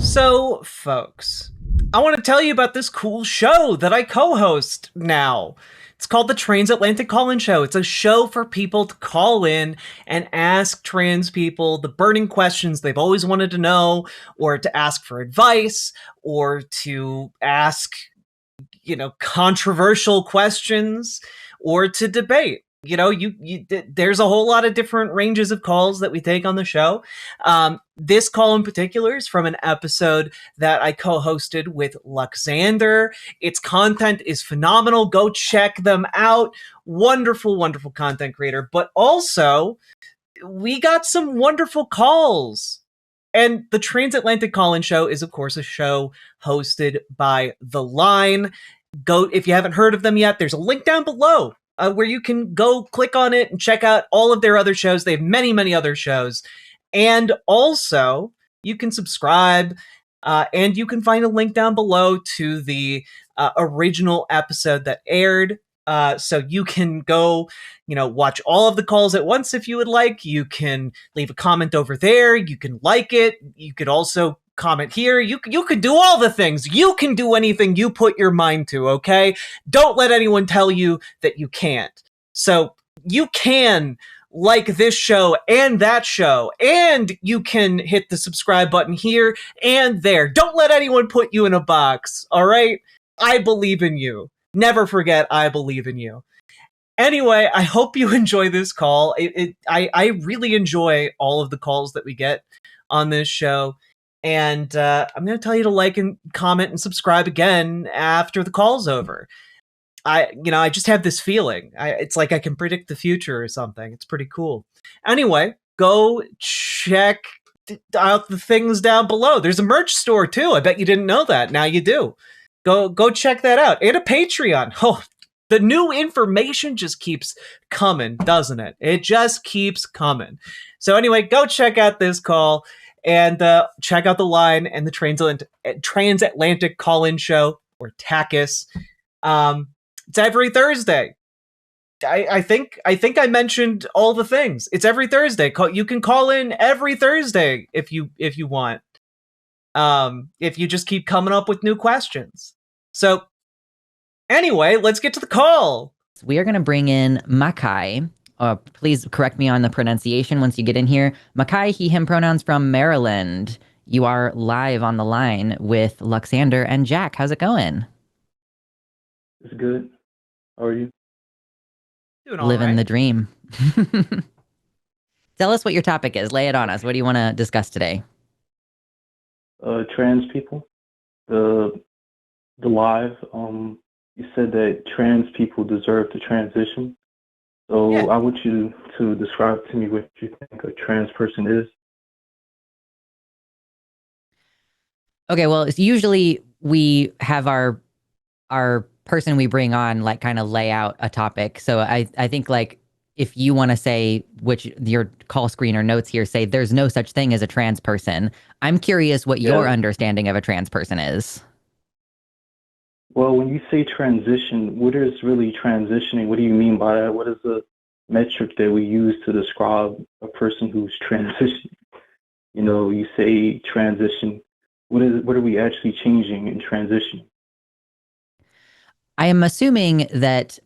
So, folks, I want to tell you about this cool show that I co-host now. It's called the Transatlantic Call-In Show. It's a show for people to call in and ask trans people the burning questions they've always wanted to know, or to ask for advice, or to ask, controversial questions, or to debate. There's a whole lot of different ranges of calls that we take on the show. This call in particular is from an episode that I co-hosted with Luxander. Its content is phenomenal. Go check them out. Wonderful, wonderful content creator. But also, we got some wonderful calls. And the Transatlantic Call-In Show is, of course, a show hosted by The Line. Go, if you haven't heard of them yet, there's a link down below where you can go click on it and check out all of their other shows. They have many, many other shows. And also, you can subscribe, and you can find a link down below to the original episode that aired. So you can go, watch all of the calls at once if you would like. You can leave a comment over there. You can like it. You could also comment here. You can do all the things. You can do anything you put your mind to, okay? Don't let anyone tell you that you can't. So you can like this show and that show, and you can hit the subscribe button here and there. Don't let anyone put you in a box, all right? I believe in you. Never forget, I believe in you. Anyway, I hope you enjoy this call. I really enjoy all of the calls that we get on this show. And I'm going to tell you to like and comment and subscribe again after the call's over. I just have this feeling. It's like I can predict the future or something. It's pretty cool. Anyway, go check out the things down below. There's a merch store too. I bet you didn't know that. Now you do. Go check that out. And a Patreon. Oh, the new information just keeps coming, doesn't it? It just keeps coming. So anyway, go check out this call and check out The Line and the Transatlantic Call-In Show, or TACUS. It's every Thursday. I think I mentioned all the things. It's every Thursday. You can call in every Thursday if you want. If you just keep coming up with new questions. So anyway, let's get to the call. We are going to bring in Makai. Please correct me on the pronunciation once you get in here. Makai, he, him pronouns from Maryland. You are live on the line with Luxander and Jack. How's it going? It's good. How are you? Doing all Living right. the dream. Tell us what your topic is. Lay it on us. What do you want to discuss today? Trans people. The live. You said that trans people deserve to transition. So Yeah. I want you to describe to me what you think a trans person is. Okay, well, it's usually we have our person we bring on like kind of lay out a topic. So I think like if you want to say, which your call screener notes here say there's no such thing as a trans person. I'm curious what your understanding of a trans person is. Well, when you say transition, what is really transitioning? What do you mean by that? What is the metric that we use to describe a person who's transitioning? You say transition. What are we actually changing in transitioning? I am assuming that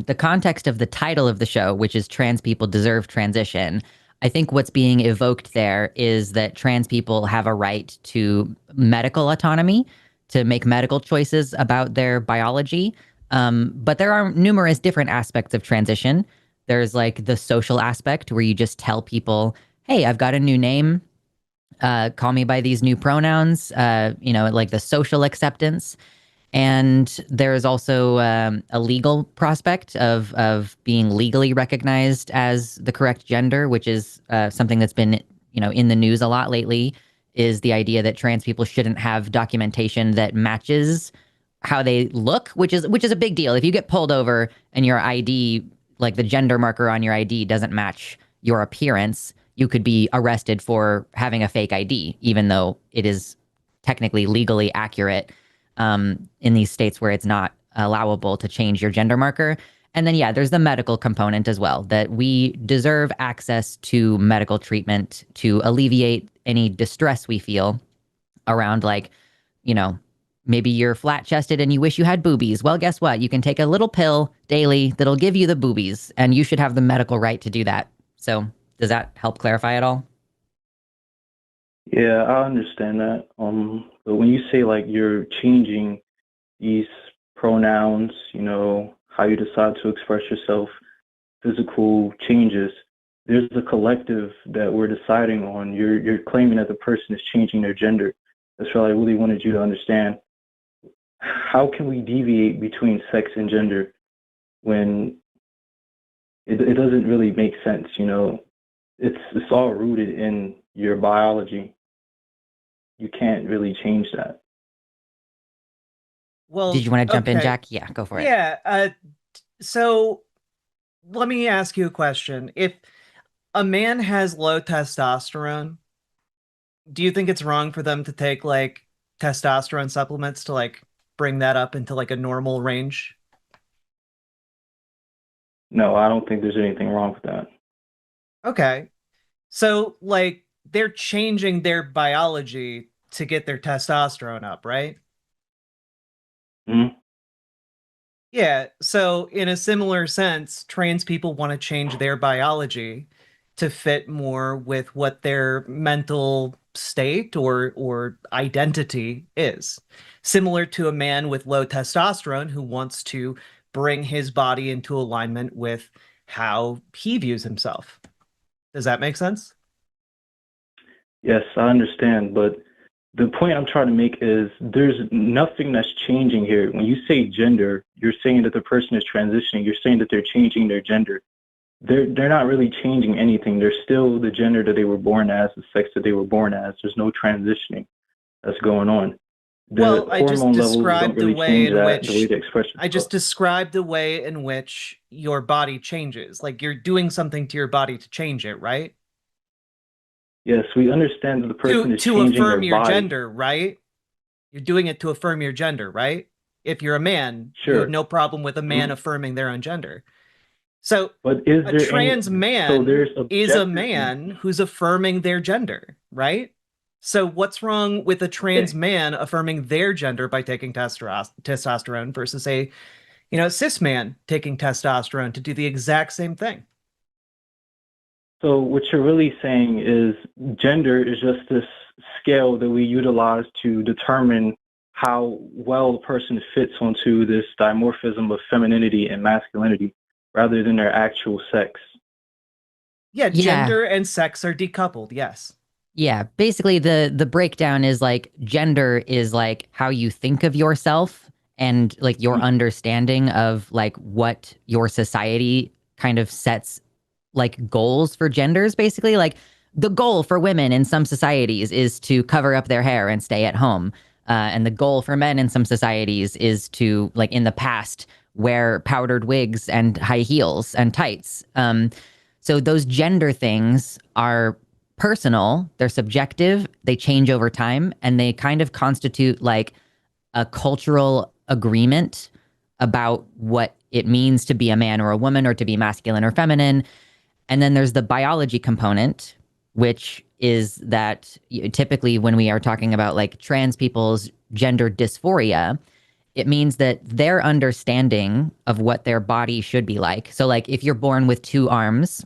the context of the title of the show, which is Trans People Deserve Transition, I think what's being evoked there is that trans people have a right to medical autonomy, to make medical choices about their biology. But there are numerous different aspects of transition. There's like the social aspect where you just tell people, hey, I've got a new name. Call me by these new pronouns, like the social acceptance. And there's also a legal prospect of being legally recognized as the correct gender, which is something that's been, in the news a lot lately, is the idea that trans people shouldn't have documentation that matches how they look, which is a big deal. If you get pulled over and your ID, like the gender marker on your ID doesn't match your appearance, you could be arrested for having a fake ID, even though it is technically legally accurate in these states where it's not allowable to change your gender marker. And then, yeah, there's the medical component as well, that we deserve access to medical treatment to alleviate any distress we feel around like, you know, maybe you're flat chested and you wish you had boobies. Well, guess what? You can take a little pill daily that'll give you the boobies, and you should have the medical right to do that. So does that help clarify at all? Yeah, I understand that. But when you say like you're changing these pronouns, how you decide to express yourself, physical changes, there's a collective that we're deciding on. You're claiming that the person is changing their gender. That's what I really wanted you to understand. How can we deviate between sex and gender when it doesn't really make sense? It's all rooted in your biology. You can't really change that. Did Well, you want to jump in, okay. Jack? Yeah, go for it. Yeah. So let me ask you a question. If a man has low testosterone, do you think it's wrong for them to take like testosterone supplements to like bring that up into like a normal range? No, I don't think there's anything wrong with that. Okay. So like they're changing their biology to get their testosterone up, right? Mhm. Yeah, so in a similar sense, trans people want to change their biology to fit more with what their mental state or identity is. Similar to a man with low testosterone who wants to bring his body into alignment with how he views himself. Does that make sense? Yes, I understand, but the point I'm trying to make is there's nothing that's changing here. When you say gender, you're saying that the person is transitioning. You're saying that they're changing their gender. They're not really changing anything. They're still the gender that they were born as, the sex that they were born as. There's no transitioning that's going on. The Well, I just hormone levels don't described the really way change in that, the way which they express I just themselves. described the way in which your body changes. Like you're doing something to your body to change it, right? Yes, we understand that the person is To changing their affirm your body. gender, right? You're doing it to affirm your gender, right? If you're a man, you have Sure. no problem with a man Mhm. affirming their own gender. So But is a there any, trans so man there's is a objective, man who's affirming their gender, right? So what's wrong with a trans okay. man affirming their gender by taking testosterone versus a, cis man taking testosterone to do the exact same thing? So what you're really saying is gender is just this scale that we utilize to determine how well a person fits onto this dimorphism of femininity and masculinity rather than their actual sex. Yeah, Yeah. gender and sex are decoupled, yes. Yeah, basically the breakdown is like gender is like how you think of yourself and like your understanding of like what your society kind of sets like goals for genders basically. Like the goal for women in some societies is to cover up their hair and stay at home. And the goal for men in some societies is to, like in the past, wear powdered wigs and high heels and tights. So those gender things are personal, they're subjective, they change over time, and they kind of constitute like a cultural agreement about what it means to be a man or a woman or to be masculine or feminine. And then there's the biology component, which is that typically when we are talking about like trans people's gender dysphoria, it means that their understanding of what their body should be like. So, like, if you're born with two arms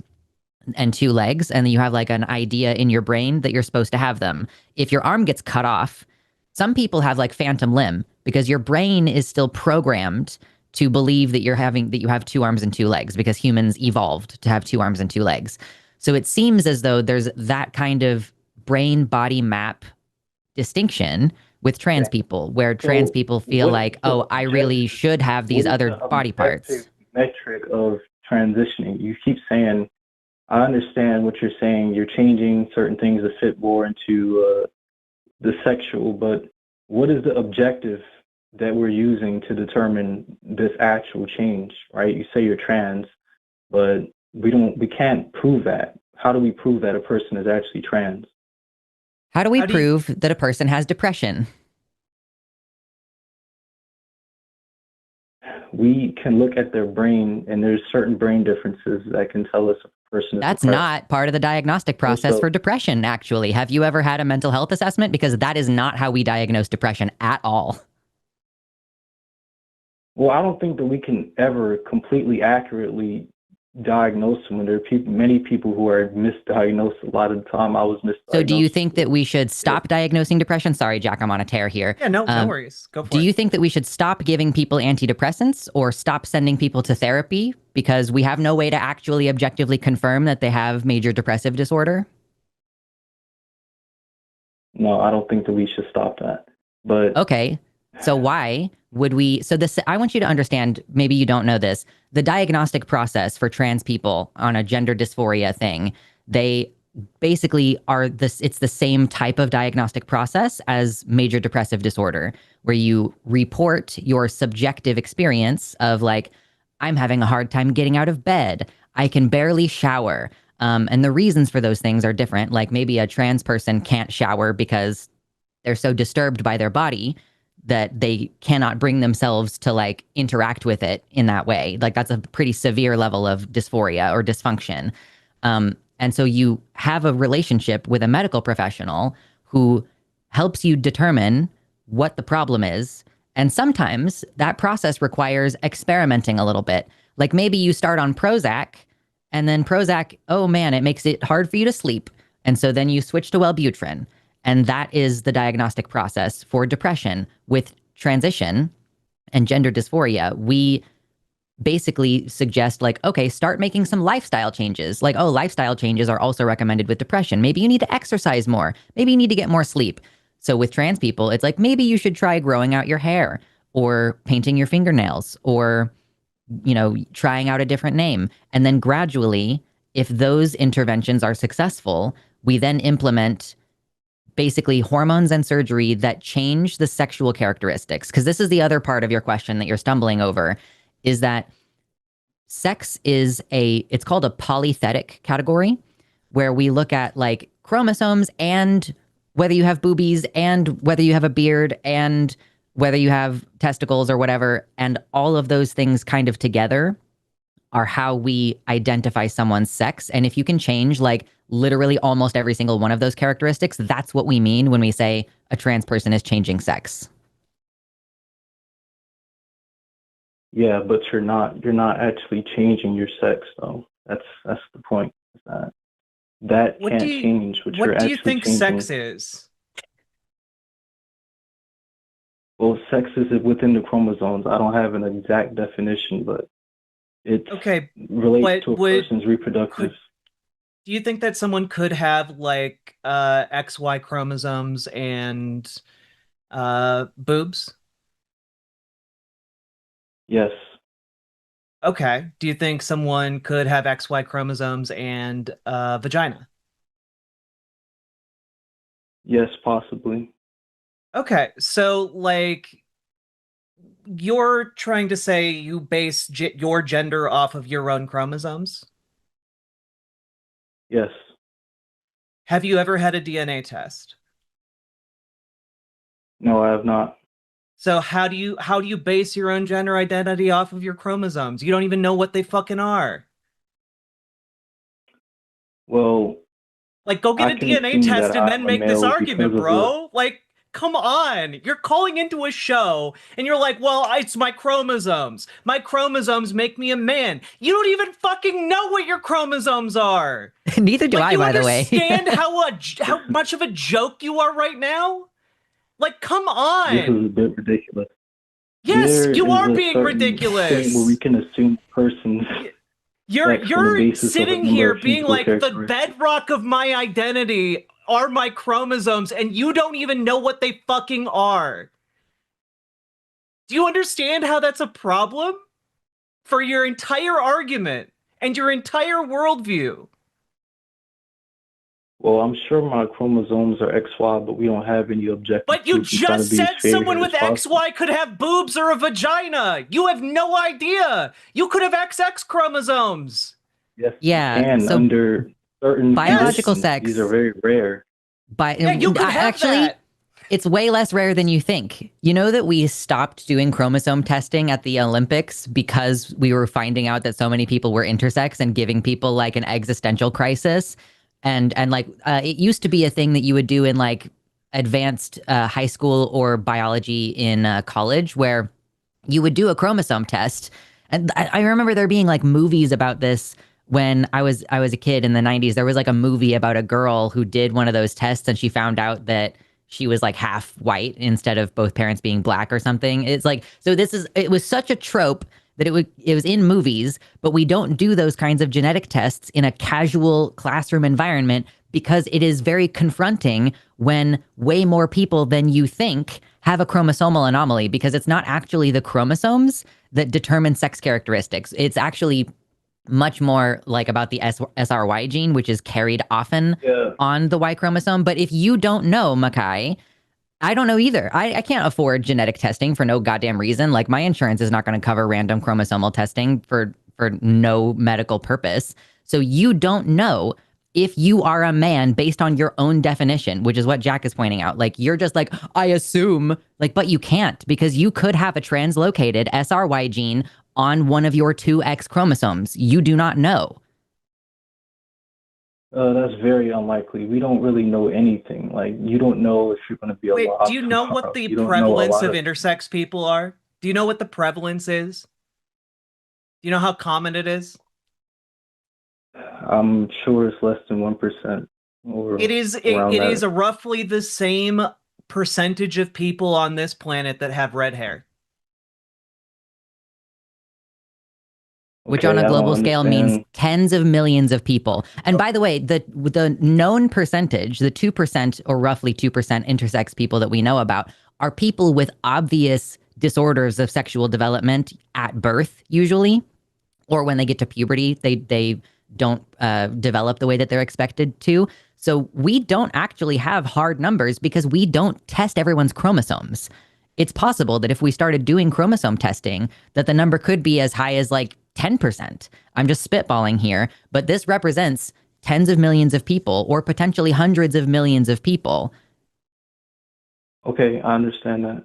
and two legs, and you have like an idea in your brain that you're supposed to have them, if your arm gets cut off, some people have like phantom limb because your brain is still programmed to believe that you have two arms and two legs because humans evolved to have two arms and two legs. So it seems as though there's that kind of brain body map distinction with trans Okay. people where trans So people feel what is like, the oh, I really objective? should have these What is other the body objective parts. metric of transitioning? You keep saying, I understand what you're saying. You're changing certain things to fit more into the sexual, but what is the objective that we're using to determine this actual change, right? You say you're trans, but we can't prove that. How do we prove that a person is actually trans? How do we How do you prove that a person has depression? we can look at their brain, and there's certain brain differences that can tell us if a person is That's depressed. not part of the diagnostic process for depression, actually. Have you ever had a mental health assessment? Because that is not how we diagnose depression at all. Well, I don't think that we can ever completely accurately diagnose them. And there are many people who are misdiagnosed. A lot of the time, I was misdiagnosed. So do you think that we should stop diagnosing depression? Sorry, Jack, I'm on a tear here. Yeah, no worries. Go for it. Do you think that we should stop giving people antidepressants or stop sending people to therapy because we have no way to actually objectively confirm that they have major depressive disorder? No, I don't think that we should stop that. But okay, so why would we? So this, I want you to understand. Maybe you don't know this. The diagnostic process for trans people on a gender dysphoria thing, they basically are this. It's the same type of diagnostic process as major depressive disorder, where you report your subjective experience of like, I'm having a hard time getting out of bed. I can barely shower. And the reasons for those things are different. Like maybe a trans person can't shower because they're so disturbed by their body that they cannot bring themselves to like interact with it in that way. Like that's a pretty severe level of dysphoria or dysfunction. And so you have a relationship with a medical professional who helps you determine what the problem is. And sometimes that process requires experimenting a little bit. Like maybe you start on Prozac and then Prozac, oh man, it makes it hard for you to sleep. And so then you switch to Wellbutrin. And that is the diagnostic process for depression. With transition and gender dysphoria, we basically suggest like, okay, start making some lifestyle changes. Like, oh, lifestyle changes are also recommended with depression. Maybe you need to exercise more. Maybe you need to get more sleep. So with trans people, it's like, maybe you should try growing out your hair or painting your fingernails or, you know, trying out a different name. And then gradually, if those interventions are successful, we then implement basically hormones and surgery that change the sexual characteristics. Because this is the other part of your question that you're stumbling over, is that sex is it's called a polythetic category, where we look at like chromosomes and whether you have boobies and whether you have a beard and whether you have testicles or whatever. And all of those things kind of together are how we identify someone's sex. And if you can change like literally almost every single one of those characteristics, that's what we mean when we say a trans person is changing sex. Yeah, but you're not actually changing your sex though. That's the point. That can't change what you're actually changing. What do you think sex is? Well, sex is within the chromosomes. I don't have an exact definition, but it relates to a person's reproductive. Do you think that someone could have like XY chromosomes and boobs? Yes. Okay. Do you think someone could have XY chromosomes and vagina? Yes, possibly. Okay. So like you're trying to say you base your gender off of your own chromosomes? Yes. Have you ever had a DNA test? No, I have not. So how do you base your own gender identity off of your chromosomes? You don't even know what they fucking are. Well, like go get a DNA test and then make this argument, bro. Like, come on. You're calling into a show and you're like, well, it's my chromosomes. My chromosomes make me a man. You don't even fucking know what your chromosomes are. Neither do I, by the way. You understand how much of a joke you are right now? Like, come on. This is a bit ridiculous. Yes, you are being ridiculous. Where we can assume persons. You're sitting here being like, the bedrock of my identity are my chromosomes, and you don't even know what they fucking are. Do you understand how that's a problem? For your entire argument and your entire worldview. Well, I'm sure my chromosomes are XY, but we don't have any objective. But you just said someone with XY could have boobs or a vagina. You have no idea. You could have XX chromosomes. Yes. Yeah. And so under certain biological sex, these are very rare. You could have that. It's way less rare than you think. You know that we stopped doing chromosome testing at the Olympics because we were finding out that so many people were intersex and giving people like an existential crisis. And like it used to be a thing that you would do in like advanced high school or biology in college where you would do a chromosome test. And I remember there being like movies about this when I was a kid in the 90s. There was like a movie about a girl who did one of those tests and she found out that she was like half white instead of both parents being black or something. It's like, so it was such a trope that it was in movies, but we don't do those kinds of genetic tests in a casual classroom environment because it is very confronting when way more people than you think have a chromosomal anomaly, because it's not actually the chromosomes that determine sex characteristics. It's actually much more like about the SRY gene, which is carried often on the Y chromosome. But if you don't know, Makai, I don't know either. I can't afford genetic testing for no goddamn reason. Like my insurance is not going to cover random chromosomal testing for no medical purpose. So you don't know if you are a man based on your own definition, which is what Jack is pointing out. Like you're just like, I assume, like, but you can't, because you could have a translocated SRY gene on one of your two X chromosomes. You do not know. That's very unlikely. We don't really know anything. Like, you don't know if you're going to be alive. Wait, do you know what the prevalence of intersex people are? Do you know what the prevalence is? Do you know how common it is? I'm sure it's less than 1%. It is a roughly the same percentage of people on this planet that have red hair. Which on a global scale means tens of millions of people. And by the way, the known percentage, the 2% or roughly 2% intersex people that we know about, are people with obvious disorders of sexual development at birth, usually, or when they get to puberty, they don't develop the way that they're expected to. So we don't actually have hard numbers because we don't test everyone's chromosomes. It's possible that if we started doing chromosome testing, that the number could be as high as like 10%. I'm just spitballing here, but this represents tens of millions of people or potentially hundreds of millions of people. Okay, I understand that.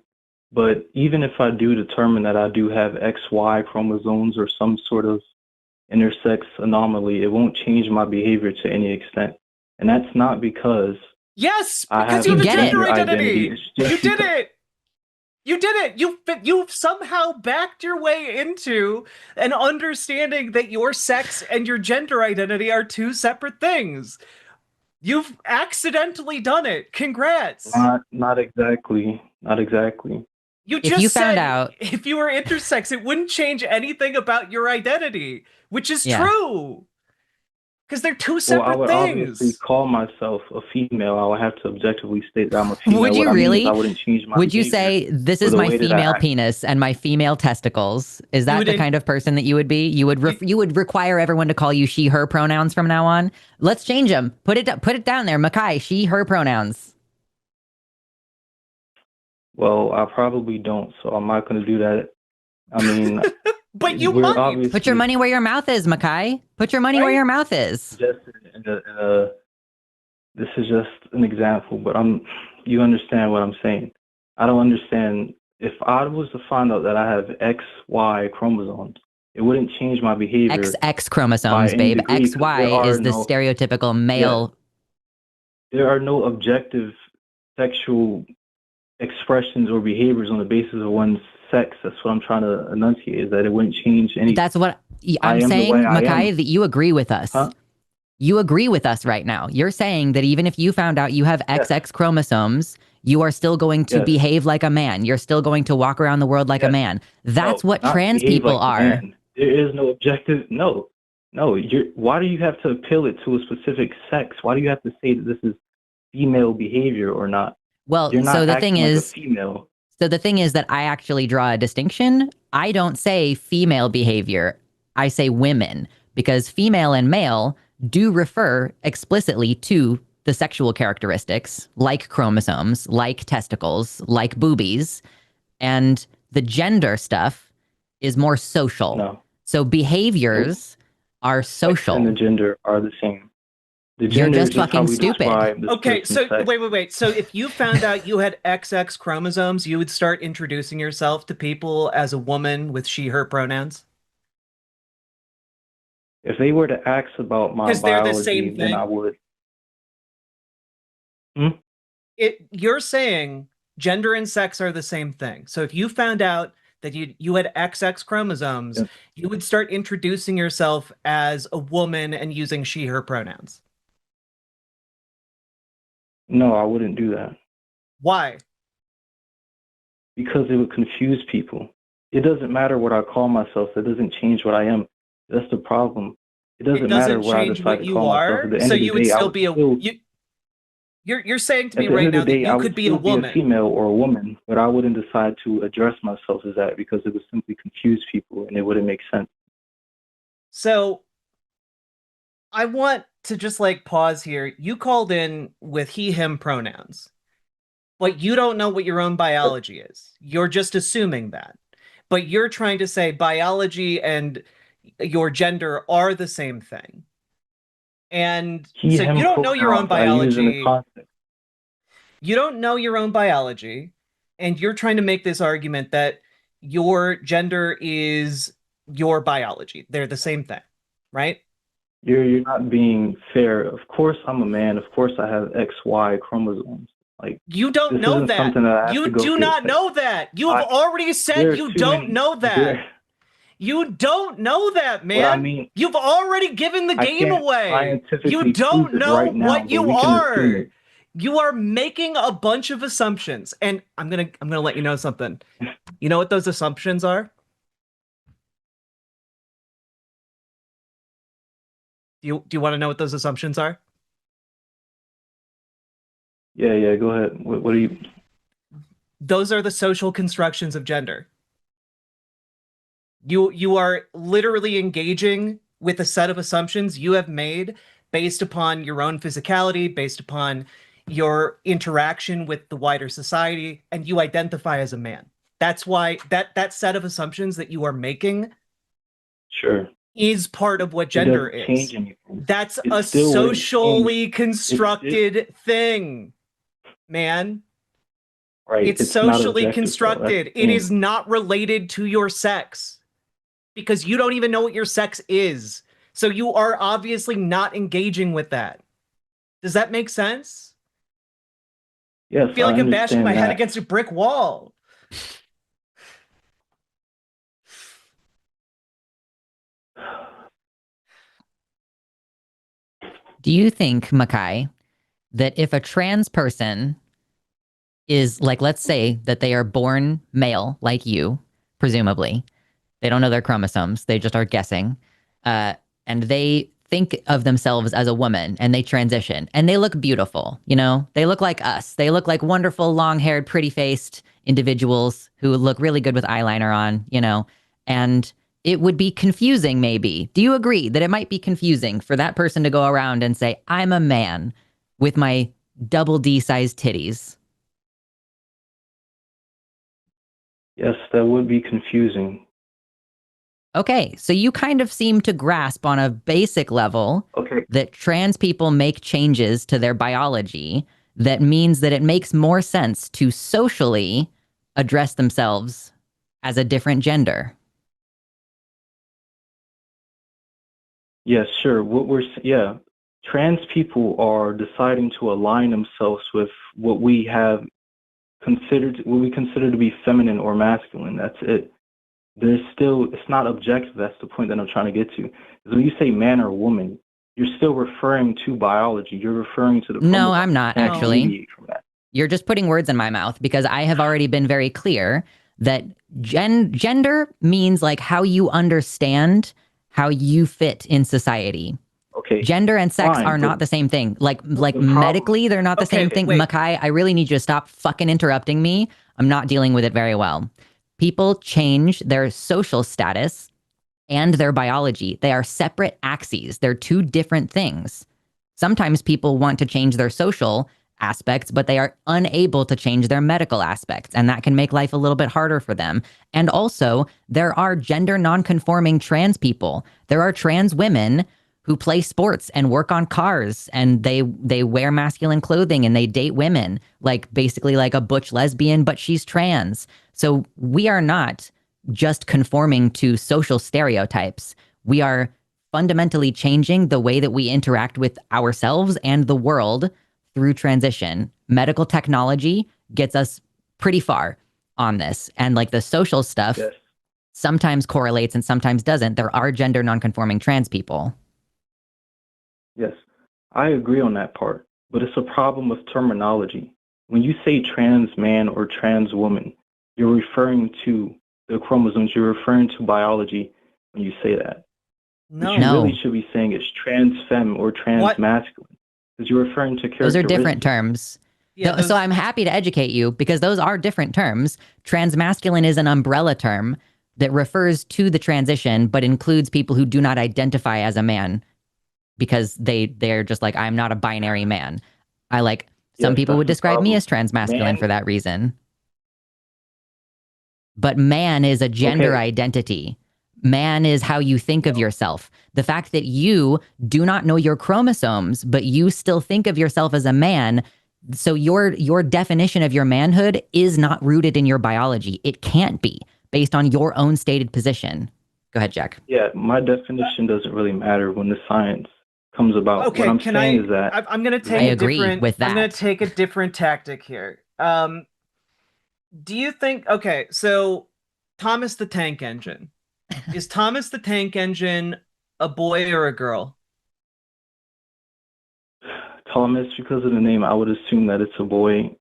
But even if I do determine that I do have XY chromosomes or some sort of intersex anomaly, it won't change my behavior to any extent. And that's not because... Yes, because you have a gender identity. You did it! You did it! You've somehow backed your way into an understanding that your sex and your gender identity are two separate things. You've accidentally done it. Congrats. Not exactly. Not exactly. You just found out if you were intersex, it wouldn't change anything about your identity, which is true. Because they're two separate things. I would obviously call myself a female. I would have to objectively state that I'm a female. Would you really? I wouldn't change my Would you say, this is my female penis and my female testicles? Is that the kind of person that you would be? You would require everyone to call you she, her pronouns from now on? Let's change them. Put it down there. Makai, she, her pronouns. Well, I probably don't, so I'm not going to do that. I mean... But you might. Put your money where your mouth is, Makai. Put your money where your mouth is. This is just an example, but you understand what I'm saying. I don't understand. If I was to find out that I have XY chromosomes, it wouldn't change my behavior. XX chromosomes, babe. XY is the stereotypical male. Yeah. There are no objective sexual expressions or behaviors on the basis of one's sex. That's what I'm trying to enunciate, is that it wouldn't change anything. That's what I'm saying, Makai, that you agree with us. Huh? You agree with us right now. You're saying that even if you found out you have XX chromosomes, you are still going to behave like a man. You're still going to walk around the world like a man. That's what trans people are. There is no objective. No. Why do you have to appeal it to a specific sex? Why do you have to say that this is female behavior or not? Well, so the thing is, so the thing is that I actually draw a distinction. I don't say female behavior. I say women, because female and male do refer explicitly to the sexual characteristics, like chromosomes, like testicles, like boobies, and the gender stuff is more social. No. So behaviors are social. Sex and the gender are the same. The You're gender just is just how fucking we stupid. describe this Okay, person's so sex. wait. So if you found out you had XX chromosomes, you would start introducing yourself to people as a woman with she, her pronouns? If they were to ask about my Because they're the biology, same then I thing. would. Hmm? You're saying gender and sex are the same thing. So if you found out that you had XX chromosomes, Yes. you would start introducing yourself as a woman and using she, her pronouns. No, I wouldn't do that Why? because it would confuse people. It doesn't matter what I call myself. It doesn't change what I am. That's the problem. It It doesn't matter doesn't what I change decide what to you call myself. At are. the end So of the you would day, I still would be a still. you're saying to At me the end right of the now that day, I you would could be a still be a woman. female or a woman, but I wouldn't decide to address myself as that because it would simply confuse people and it wouldn't make sense. So I want to just like pause here. You called in with he, him pronouns, but you don't know what your own biology is. You're just assuming that. But you're trying to say biology and your gender are the same thing. And He, so you him don't know your own pronouns I use in the biology. context. You don't know your own biology. And you're trying to make this argument that your gender is your biology. They're the same thing, right? You're not being fair. Of course, I'm a man. Of course, I have XY chromosomes. Like You don't this know isn't that. something that I have You to go do through. not know that. You have I, already said there's you too don't many. know that. There, You don't know that, what I man. mean, You've already given the I game can't away. You scientifically prove don't it know right now, what but you we can assume are. it. You are making a bunch of assumptions. And I'm gonna let you know something. You know what those assumptions are? Do you want to know what those assumptions are? Yeah. Go ahead. What are you? Those are the social constructions of gender. You are literally engaging with a set of assumptions you have made based upon your own physicality, based upon your interaction with the wider society, and you identify as a man. That's why that set of assumptions that you are making Sure. is part of what It gender doesn't is. change anything. That's It a still wouldn't change. socially constructed thing, man. Right. It's It's not socially objective though. That's constructed. the It is thing. not related to your sex because you don't even know what your sex is. So you are obviously not engaging with that. Does that make sense? Yes, I feel I like I'm bashing my understand head that. against a brick wall. Do you think, Makai, that if a trans person is like, let's say that they are born male, like you, presumably, they don't know their chromosomes, they just are guessing, and they think of themselves as a woman and they transition and they look beautiful, you know, they look like us. They look like wonderful, long haired, pretty faced individuals who look really good with eyeliner on, you know, and it would be confusing, maybe. Do you agree that it might be confusing for that person to go around and say, I'm a man with my double D sized titties? Yes, that would be confusing. Okay, so you kind of seem to grasp on a basic level Okay. that trans people make changes to their biology that means that it makes more sense to socially address themselves as a different gender. Yes, sure. Yeah, trans people are deciding to align themselves with what we consider to be feminine or masculine. That's it. It's not objective. That's the point that I'm trying to get to. Is when you say man or woman, you're still referring to biology. You're referring to the No, chromosomes. I'm not You can't actually. deviate from that. You're just putting words in my mouth because I have already been very clear that gender means like how you understand how you fit in society. Okay, Gender and sex fine, are not but the same thing. Like the problem. medically, they're not the Okay, same thing. wait. Makai, I really need you to stop fucking interrupting me. I'm not dealing with it very well. People change their social status and their biology. They are separate axes. They're two different things. Sometimes people want to change their social aspects, but they are unable to change their medical aspects. And that can make life a little bit harder for them. And also, there are gender nonconforming trans people. There are trans women who play sports and work on cars and they wear masculine clothing and they date women, like basically like a butch lesbian, but she's trans. So we are not just conforming to social stereotypes. We are fundamentally changing the way that we interact with ourselves and the world through transition. Medical technology gets us pretty far on this. And like the social stuff Yes. sometimes correlates and sometimes doesn't. There are gender nonconforming trans people. Yes, I agree on that part, but it's a problem with terminology. When you say trans man or trans woman, you're referring to the chromosomes, you're referring to biology when you say that. What you No. really should be saying is trans femme or trans masculine, because you're referring to characteristics. Those are different terms. Yeah, So I'm happy to educate you because those are different terms. Transmasculine is an umbrella term that refers to the transition, but includes people who do not identify as a man because they're just like, I'm not a binary man. Some people would describe me as transmasculine for that reason. But man is a gender identity. Man is how you think of yourself. The fact that you do not know your chromosomes, but you still think of yourself as a man, so your definition of your manhood is not rooted in your biology. It can't be based on your own stated position. Go ahead, Jack. Yeah, my definition doesn't really matter when the science comes about. Okay, what I'm saying is that I'm going to take I agree with that. I'm going to take a different tactic here. Do you think? Okay, so Thomas the Tank Engine, is Thomas the Tank Engine a boy or a girl? Thomas, because of the name, I would assume that it's a boy.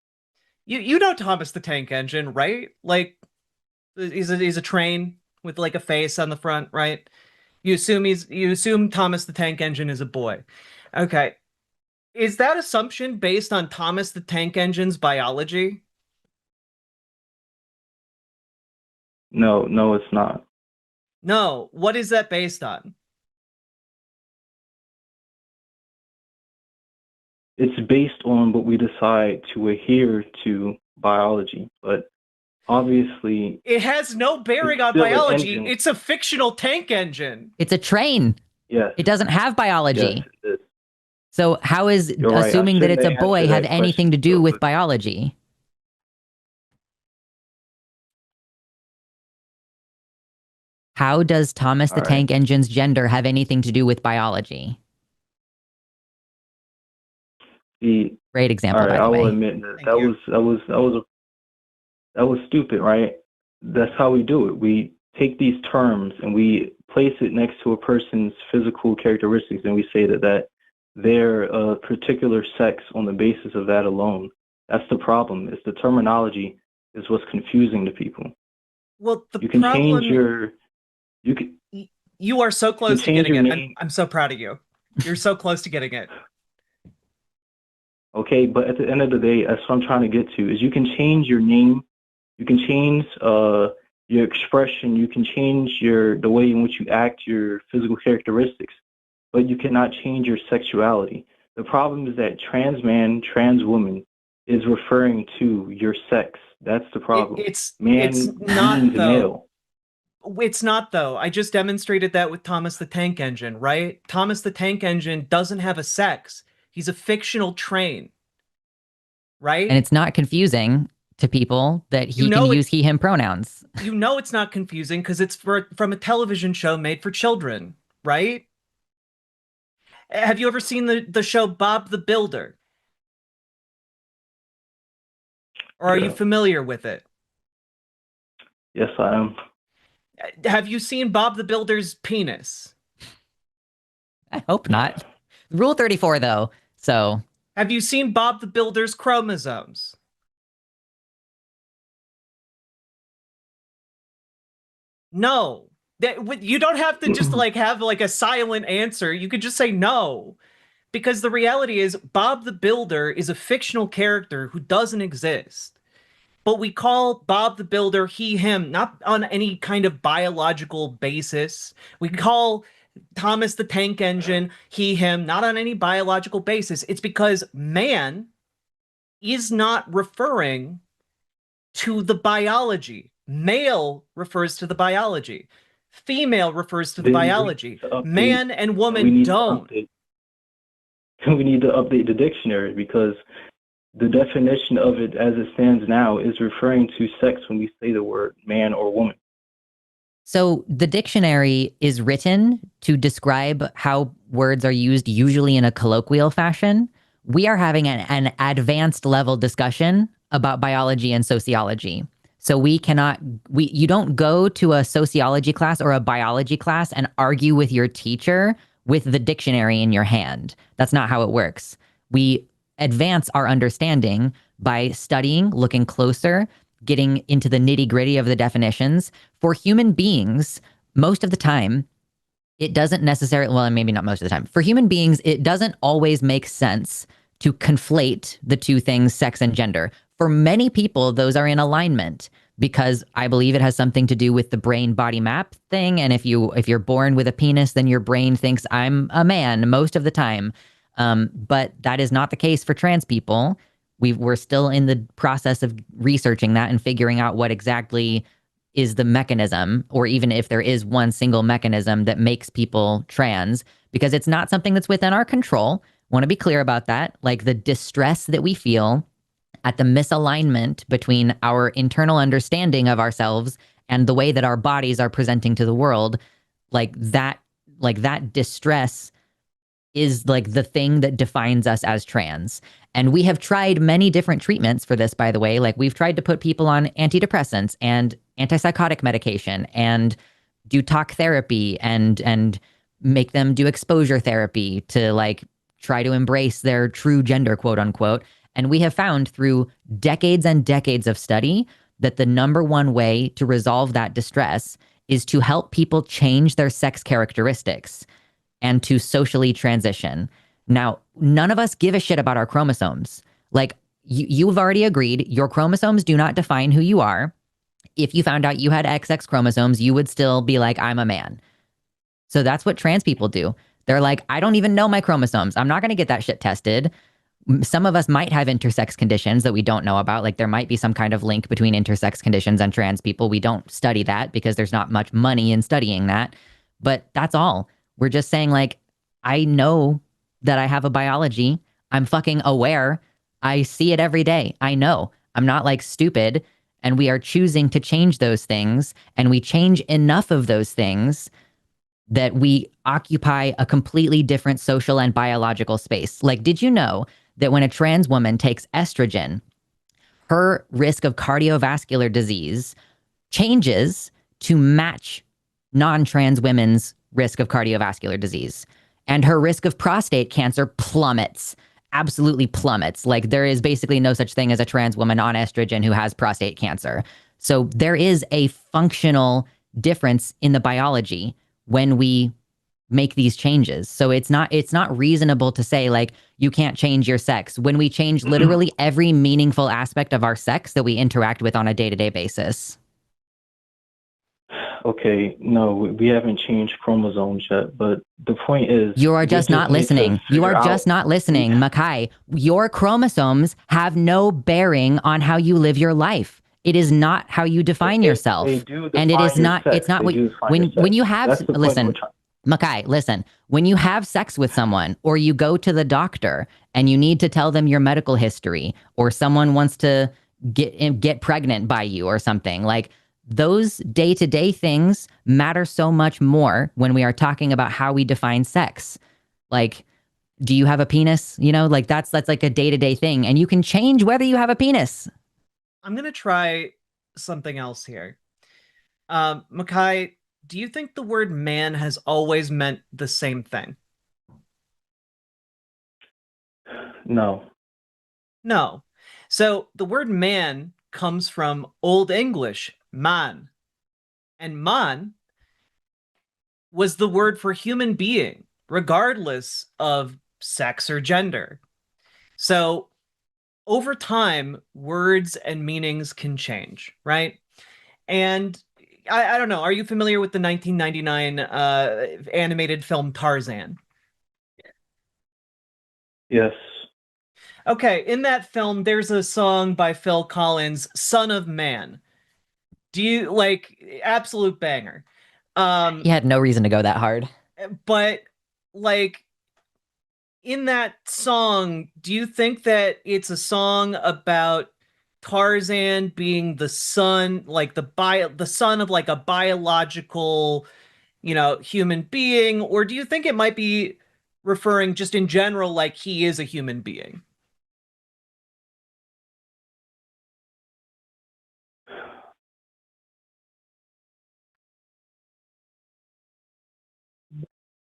You know Thomas the Tank Engine, right? Like he's a train with like a face on the front, right? You assume Thomas the Tank Engine is a boy. Okay. Is that assumption based on Thomas the Tank Engine's biology? No, it's not. No. What is that based on? It's based on what we decide to adhere to biology, but obviously it has no bearing on biology. It's a fictional tank engine. It's a train. Yes. It doesn't have biology. Yes, it is. So how is assuming that it's a boy have anything to do with biology? How does Thomas the Tank Engine's gender have anything to do with biology? Great example, by the way. I will admit that was stupid, right? That's how we do it. We take these terms and we place it next to a person's physical characteristics, and we say that they're a particular sex on the basis of that alone. That's the problem. It's the terminology is what's confusing to people. Well, you can change your you are so close to getting it. I'm so proud of you. You're so close to getting it. Okay, but at the end of the day, that's what I'm trying to get to, is you can change your name, you can change your expression, you can change the way in which you act, your physical characteristics, but you cannot change your sexuality. The problem is that trans man, trans woman is referring to your sex. That's the problem. It's not though. Male. It's not though. I just demonstrated that with Thomas the Tank Engine, right? Thomas the Tank Engine doesn't have a sex. He's a fictional train, right? And it's not confusing to people that he can use he, him pronouns. You know it's not confusing because it's from a television show made for children, right? Have you ever seen the show Bob the Builder? Or are you familiar with it? Yes, I am. Have you seen Bob the Builder's penis? I hope not. Rule 34, though. So, have you seen Bob the Builder's chromosomes? No. You don't have to just have a silent answer. You could just say no. Because the reality is Bob the Builder is a fictional character who doesn't exist. But we call Bob the Builder he, him, not on any kind of biological basis. We call Thomas the Tank Engine he, him, not on any biological basis. It's because man is not referring to the biology. Male refers to the biology. Female refers to the Then we biology. need to update. Man and Then we woman need to don't. update. We need to update the dictionary because the definition of it as it stands now is referring to sex when we say the word man or woman. So the dictionary is written to describe how words are used, usually in a colloquial fashion. We are having an advanced level discussion about biology and sociology. So you don't go to a sociology class or a biology class and argue with your teacher with the dictionary in your hand. That's not how it works. We advance our understanding by studying, looking closer, getting into the nitty gritty of the definitions. For human beings, most of the time, it doesn't necessarily, well, maybe not most of the time. For human beings, it doesn't always make sense to conflate the two things, sex and gender. For many people, those are in alignment because I believe it has something to do with the brain body map thing. And if you're born with a penis, then your brain thinks I'm a man most of the time. But that is not the case for trans people. We're still in the process of researching that and figuring out what exactly is the mechanism, or even if there is one single mechanism that makes people trans, because it's not something that's within our control. Want to be clear about that. Like the distress that we feel at the misalignment between our internal understanding of ourselves and the way that our bodies are presenting to the world, like that distress is like the thing that defines us as trans. And we have tried many different treatments for this, by the way. Like we've tried to put people on antidepressants and antipsychotic medication and do talk therapy and make them do exposure therapy to like try to embrace their true gender, quote unquote. And we have found through decades and decades of study that the number one way to resolve that distress is to help people change their sex characteristics and to socially transition. Now, none of us give a shit about our chromosomes. Like you've already agreed, your chromosomes do not define who you are. If you found out you had XX chromosomes, you would still be like, I'm a man. So that's what trans people do. They're like, I don't even know my chromosomes. I'm not going to get that shit tested. Some of us might have intersex conditions that we don't know about. Like there might be some kind of link between intersex conditions and trans people. We don't study that because there's not much money in studying that. But that's all. We're just saying like, I know that I have a biology. I'm fucking aware. I see it every day. I know. I'm not like stupid. And we are choosing to change those things. And we change enough of those things that we occupy a completely different social and biological space. Like, did you know that when a trans woman takes estrogen, her risk of cardiovascular disease changes to match non-trans women's risk of cardiovascular disease? And her risk of prostate cancer plummets, absolutely plummets. Like there is basically no such thing as a trans woman on estrogen who has prostate cancer. So there is a functional difference in the biology when we make these changes. So it's not reasonable to say like you can't change your sex when we change literally every meaningful aspect of our sex that we interact with on a day-to-day basis. Okay, no, we haven't changed chromosomes yet, but the point is, you are just not listening. You are just not listening, Makai. Your chromosomes have no bearing on how you live your life. It is not how you define yourself. They do And it is not, sex. it's not what, when you have, listen, Makai, listen, when you have sex with someone or you go to the doctor and you need to tell them your medical history or someone wants to get pregnant by you or something, like those day-to-day things matter so much more when we are talking about how we define sex. Like, do you have a penis? You know, like that's like a day-to-day thing. And you can change whether you have a penis. I'm going to try something else here. Makai, do you think the word man has always meant the same thing? No. No. So the word man comes from Old English, man. And man was the word for human being, regardless of sex or gender. So over time, words and meanings can change, right? And I don't know. Are you familiar with the 1999 animated film Tarzan? Yes. Okay, in that film, there's a song by Phil Collins, Son of Man. Do you like absolute banger? He had no reason to go that hard. But like in that song, do you think that it's a song about Tarzan being the son, like the son of like a biological, human being, or do you think it might be referring just in general like he is a human being?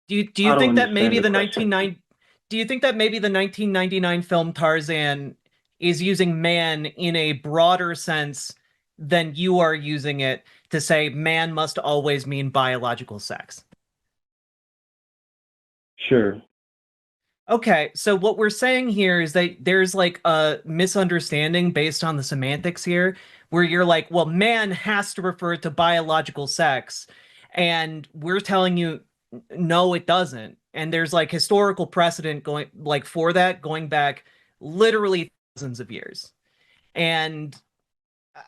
Do you I don't think that understand maybe the the question. 1990 do you think that maybe the 1999 film Tarzan is using man in a broader sense than you are using it to say man must always mean biological sex? Sure. Okay, so what we're saying here is that there's like a misunderstanding based on the semantics here, where you're like, well, man has to refer to biological sex, and we're telling you, no, it doesn't. And there's like historical precedent going like for that going back literally thousands of years. And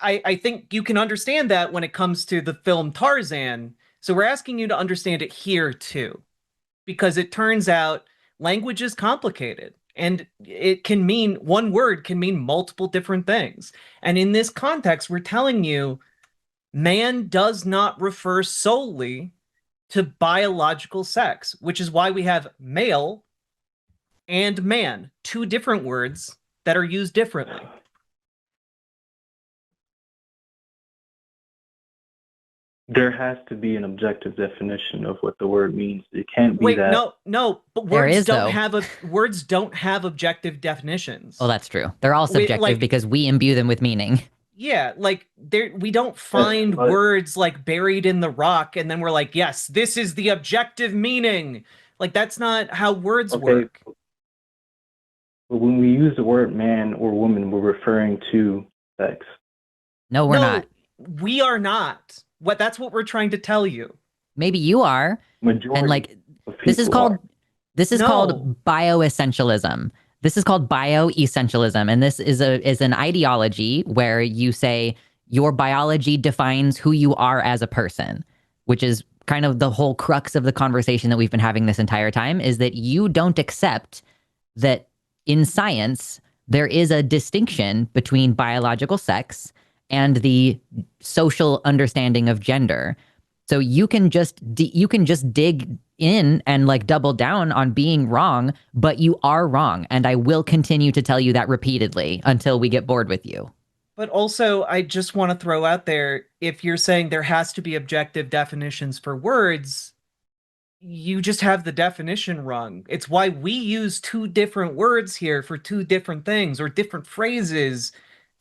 I think you can understand that when it comes to the film Tarzan. So we're asking you to understand it here too because it turns out language is complicated and it can mean one word can mean multiple different things. And in this context, we're telling you man does not refer solely to biological sex, which is why we have male and man, two different words that are used differently. There has to be an objective definition of what the word means. It can't be Wait, that. no, but There is, though. words don't have objective definitions. Oh, that's true. They're all subjective because we imbue them with meaning. Yeah, like we don't Yes, find but words like buried in the rock and then we're like, yes, this is the objective meaning. Like that's not how words okay. work. But when we use the word man or woman, we're referring to sex. No, we're not. No, we are not. That's what we're trying to tell you. Maybe you are. And Majority like of this is people called are. this is No. called bioessentialism. This is called bioessentialism, and this is an ideology where you say your biology defines who you are as a person, which is kind of the whole crux of the conversation that we've been having this entire time, is that you don't accept that in science there is a distinction between biological sex and the social understanding of gender. So you can just dig in and like double down on being wrong, but you are wrong, and I will continue to tell you that repeatedly until we get bored with you. But also, I just want to throw out there, if you're saying there has to be objective definitions for words, you just have the definition wrong. It's why we use two different words here for two different things or different phrases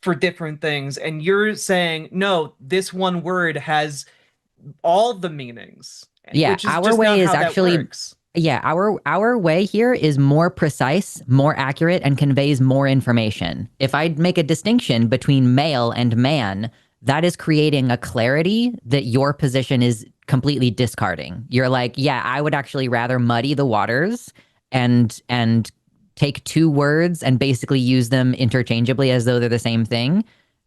for different things. And you're saying, no, this one word has all the meanings, Yeah, which is our just not way is how that actually works. yeah, our way here is more precise, more accurate, and conveys more information. If I make a distinction between male and man, that is creating a clarity that your position is completely discarding. You're like, yeah, I would actually rather muddy the waters and take two words and basically use them interchangeably as though they're the same thing.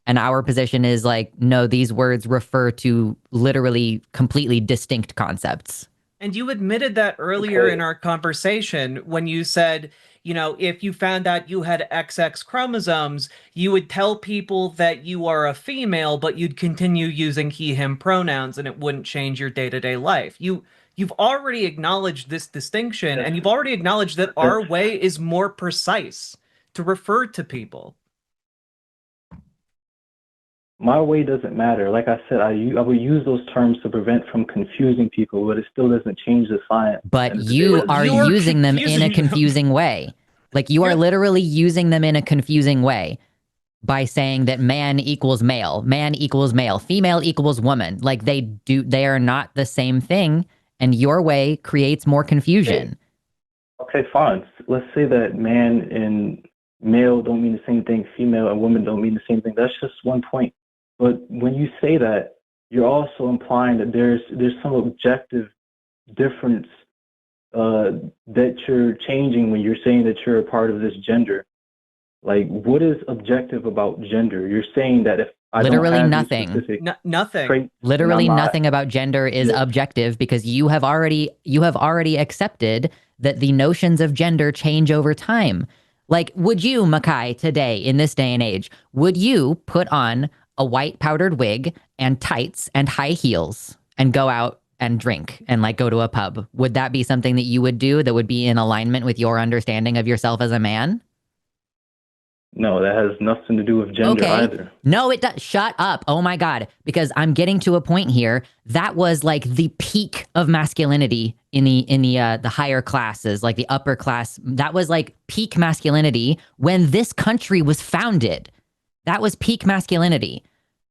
And our position is like, no, these words refer to literally completely distinct concepts. And you admitted that earlier in Okay. our conversation when you said, if you found out you had XX chromosomes, you would tell people that you are a female, but you'd continue using he, him pronouns and it wouldn't change your day-to-day life. You've already acknowledged this distinction Yes. and you've already acknowledged that Yes. our way is more precise to refer to people. My way doesn't matter. Like I said, I will use those terms to prevent from confusing people, but it still doesn't change the science. But And you are You're using them in a confusing them. confusing way. Like you are You're- literally using them in a confusing way by saying that man equals male, female equals woman. Like they are not the same thing, and your way creates more confusion. Okay, fine. Let's say that man and male don't mean the same thing, female and woman don't mean the same thing. That's just one point. But when you say that, you're also implying that there's some objective difference that you're changing when you're saying that you're a part of this gender. Like, what is objective about gender? You're saying that if I don't Literally have any nothing. specific Nothing. traits, and Literally I'm not. nothing about gender is Yeah. objective because you have already accepted that the notions of gender change over time. Like, would you, Makai, today, in this day and age, would you put on a white powdered wig and tights and high heels and go out and drink and like go to a pub? Would that be something that you would do that would be in alignment with your understanding of yourself as a man? No, that has nothing to do with gender Okay. either. No, it does. Shut up. Oh my God. Because I'm getting to a point here. That was like the peak of masculinity in the higher classes, like the upper class. That was like peak masculinity when this country was founded. That was peak masculinity.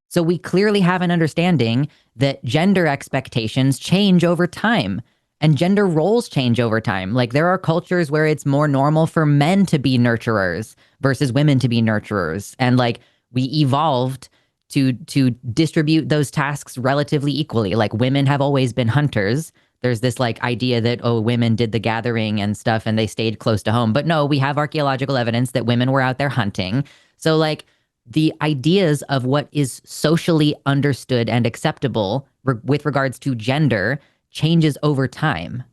So we clearly have an understanding that gender expectations change over time and gender roles change over time. Like there are cultures where it's more normal for men to be nurturers versus women to be nurturers. And like we evolved to distribute those tasks relatively equally. Like women have always been hunters. There's this like idea that, oh, women did the gathering and stuff and they stayed close to home. But no, we have archaeological evidence that women were out there hunting. So like the ideas of what is socially understood and acceptable with regards to gender changes over time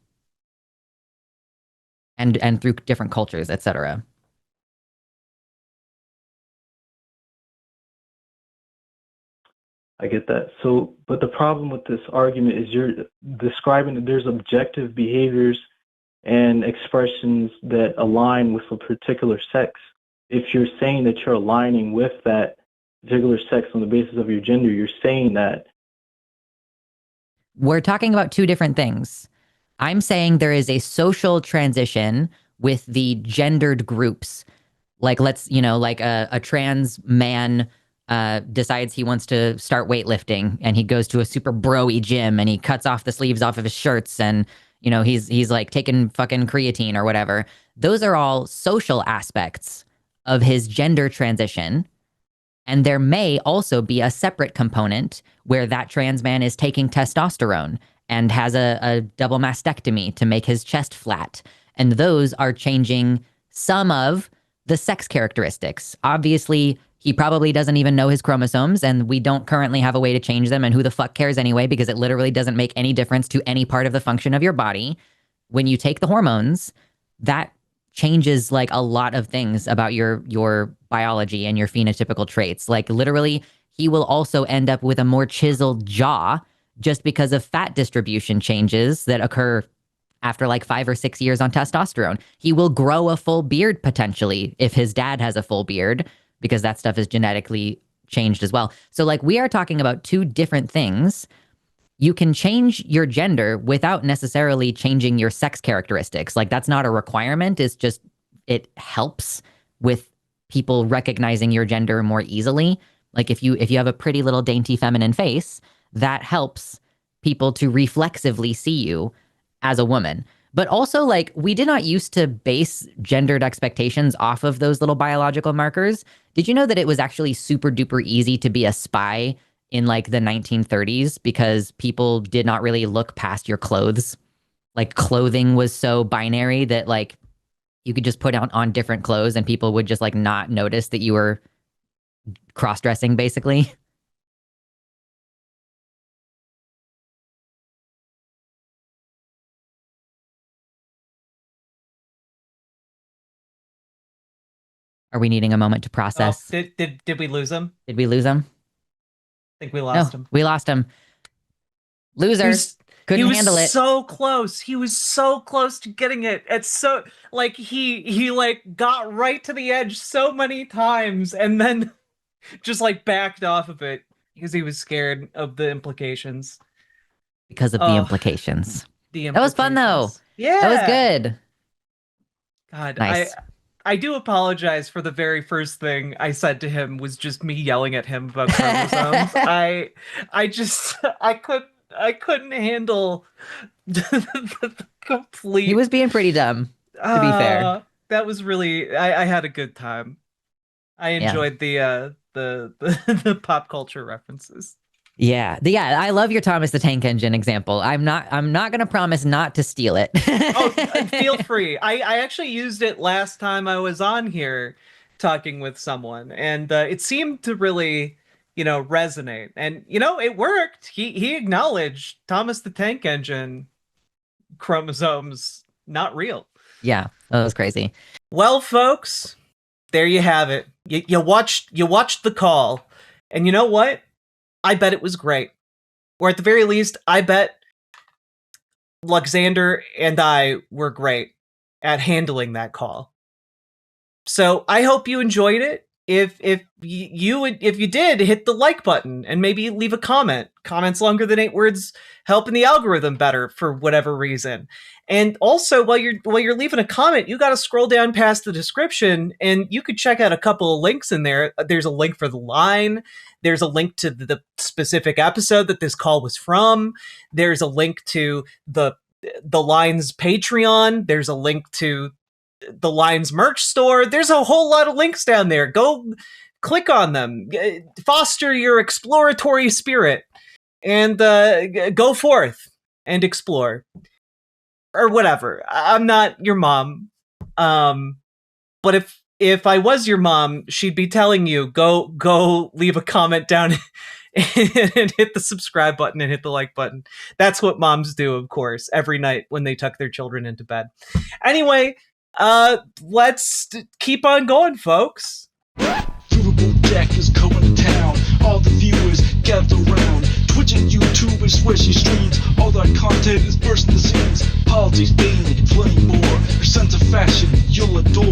and through different cultures, etc. I get that. So, but the problem with this argument is you're describing that there's objective behaviors and expressions that align with a particular sex. If you're saying that you're aligning with that particular sex on the basis of your gender, you're saying that. We're talking about two different things. I'm saying there is a social transition with the gendered groups. Like let's, like a trans man decides he wants to start weightlifting and he goes to a super bro-y gym and he cuts off the sleeves off of his shirts and he's like taking fucking creatine or whatever. Those are all social aspects of his gender transition. And there may also be a separate component where that trans man is taking testosterone and has a double mastectomy to make his chest flat. And those are changing some of the sex characteristics. Obviously, he probably doesn't even know his chromosomes, and we don't currently have a way to change them. And who the fuck cares anyway, because it literally doesn't make any difference to any part of the function of your body. When you take the hormones, that changes like a lot of things about your biology and your phenotypical traits. Like literally, he will also end up with a more chiseled jaw just because of fat distribution changes that occur after like 5 or 6 years on testosterone. He will grow a full beard potentially if his dad has a full beard, because that stuff is genetically changed as well. So like we are talking about two different things. You can change your gender without necessarily changing your sex characteristics. Like that's not a requirement. It's just, it helps with people recognizing your gender more easily. Like if you have a pretty little dainty feminine face, that helps people to reflexively see you as a woman. But also like we did not used to base gendered expectations off of those little biological markers. Did you know that it was actually super duper easy to be a spy in like the 1930s because people did not really look past your clothes? Like clothing was so binary that like you could just put on different clothes and people would just like not notice that you were cross-dressing basically. Are we needing a moment to Oh, process? did we lose him? Did we lose him? I think we No, lost him. we lost him. He Loser. was he Couldn't was handle it. so close. He was so close to getting it. It's so like he like got right to the edge so many times and then just like backed off of it because he was scared of the implications. Because of the Oh, implications. the That was fun though. implications. That was Yeah. good. God, Nice. I do apologize for the very first thing I said to him was just me yelling at him about chromosomes. I just I couldn't handle the He complete was being pretty dumb, to be fair. that was really I had a good time. I Yeah. enjoyed the pop culture references. Yeah. I love your Thomas the Tank Engine example. I'm not gonna promise not to steal it. Oh, feel free. I actually used it last time I was on here talking with someone, and it seemed to really resonate. And it worked. He acknowledged Thomas the Tank Engine chromosomes not real. Yeah, that was crazy. Well, folks, there you have it. You watched The Call, and you know what? I bet it was great. Or at the very least, I bet Luxander and I were great at handling that call. So I hope you enjoyed it. If you did, hit the like button and maybe leave a comment. Comments longer than 8 words helping the algorithm better for whatever reason. And also, while you're leaving a comment, you got to scroll down past the description, and you could check out a couple of links in there. There's a link for the line. There's a link to the specific episode that this call was from. There's a link to the line's Patreon. There's a link to the line's merch store. There's a whole lot of links down there. Go click on them. Foster your exploratory spirit, and go forth and explore. Or whatever. I'm not your mom. But if I was your mom, she'd be telling you, go leave a comment down and hit the subscribe button and hit the like button. That's what moms do, of course, every night when they tuck their children into bed. Anyway, let's keep on going, folks. Riverboat Jack is going to town. All the viewers gather round. Twitch and YouTube is where she streams. All that content is bursting the seams. Politics, Bane, and plenty more. Her sense of fashion you'll adore.